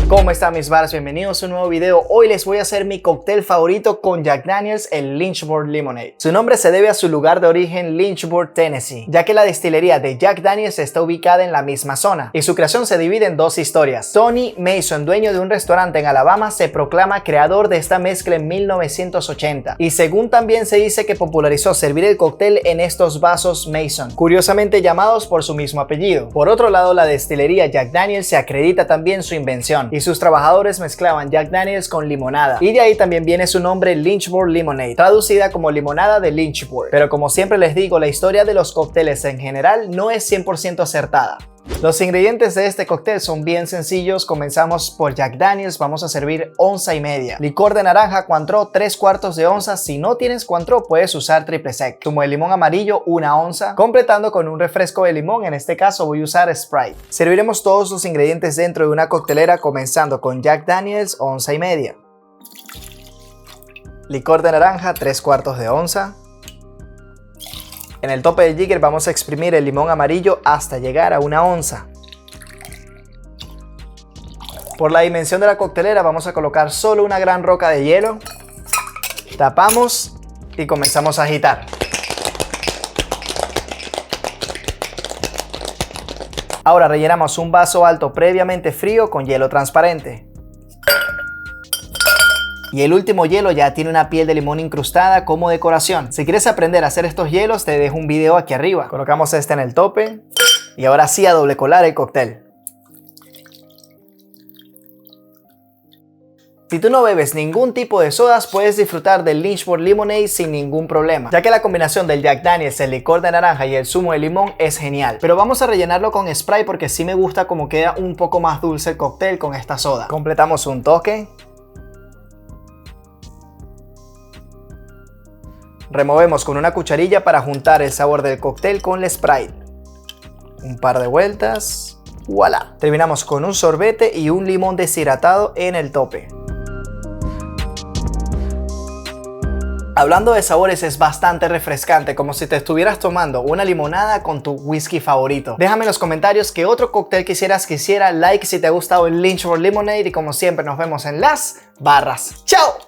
¿Cómo están mis bars? Bienvenidos a un nuevo video. Hoy les voy a hacer mi cóctel favorito con Jack Daniels, el Lynchburg Lemonade. Su nombre se debe a su lugar de origen, Lynchburg, Tennessee, ya que la destilería de Jack Daniels está ubicada en la misma zona y su creación se divide en dos historias. Tony Mason, dueño de un restaurante en Alabama, se proclama creador de esta mezcla en 1980 y según también se dice que popularizó servir el cóctel en estos vasos Mason, curiosamente llamados por su mismo apellido. Por otro lado, la destilería Jack Daniels se acredita también su invención y sus trabajadores mezclaban Jack Daniels con limonada, y de ahí también viene su nombre Lynchburg Lemonade, traducida como limonada de Lynchburg. Pero como siempre les digo, la historia de los cócteles en general no es 100% acertada. Los ingredientes de este cóctel son bien sencillos. Comenzamos por Jack Daniels, vamos a servir 1,5 onzas. Licor de naranja Cointreau 3/4 de onza, si no tienes Cointreau puedes usar triple sec. Zumo de limón amarillo 1 onza, completando con un refresco de limón, en este caso voy a usar Sprite. Serviremos todos los ingredientes dentro de una coctelera, comenzando con Jack Daniels 1,5 onzas. Licor de naranja 3/4 de onza. En el tope del jigger vamos a exprimir el limón amarillo hasta llegar a 1 onza. Por la dimensión de la coctelera vamos a colocar solo una gran roca de hielo. Tapamos y comenzamos a agitar. Ahora rellenamos un vaso alto previamente frío con hielo transparente. Y el último hielo ya tiene una piel de limón incrustada como decoración. Si quieres aprender a hacer estos hielos, te dejo un video aquí arriba. Colocamos este en el tope y ahora sí a doble colar el cóctel. Si tú no bebes ningún tipo de sodas, puedes disfrutar del Lynchburg Lemonade sin ningún problema, ya que la combinación del Jack Daniels, el licor de naranja y el zumo de limón es genial. Pero vamos a rellenarlo con Sprite porque sí me gusta como queda un poco más dulce el cóctel con esta soda. Completamos un toque. Removemos con una cucharilla para juntar el sabor del cóctel con el Sprite. Un par de vueltas. ¡Voilà! Terminamos con un sorbete y un limón deshidratado en el tope. Hablando de sabores, es bastante refrescante, como si te estuvieras tomando una limonada con tu whisky favorito. Déjame en los comentarios qué otro cóctel quisieras que hiciera, like si te ha gustado el Lynchburg Lemonade y como siempre nos vemos en las barras. ¡Chao!